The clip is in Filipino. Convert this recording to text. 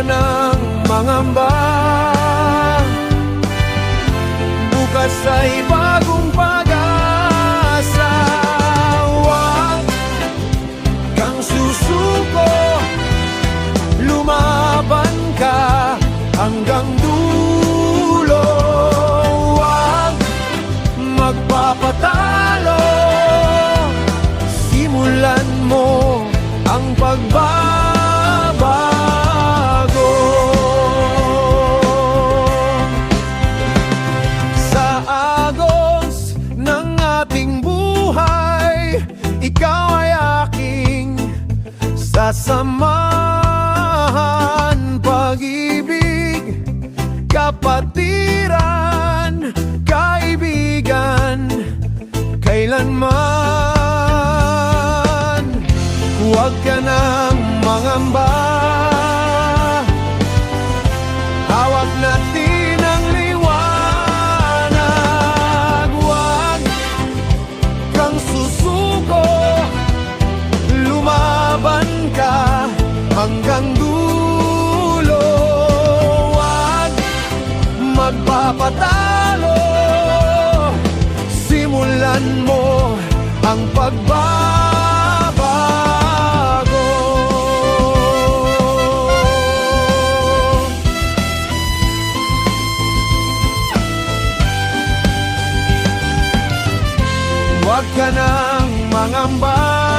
ka nang mangamba. Bukas ay bagong pag-asa. Huwag kang susuko, lumaban ka hanggang dulo. Huwag magpapatalo, simulan mo ang pagbabago. Sa agos ng ating buhay, ikaw ay aking sasamahan. Pag-ibig, kapatiran, kaibigan, kailanman. Huwag ka nang mangamba, hawak natin ang liwanag. Huwag kang susuko, lumaban ka hanggang dulo. Huwag magpapatalo, simulan mo ang pagbabago. Huwag ka nang mangamba,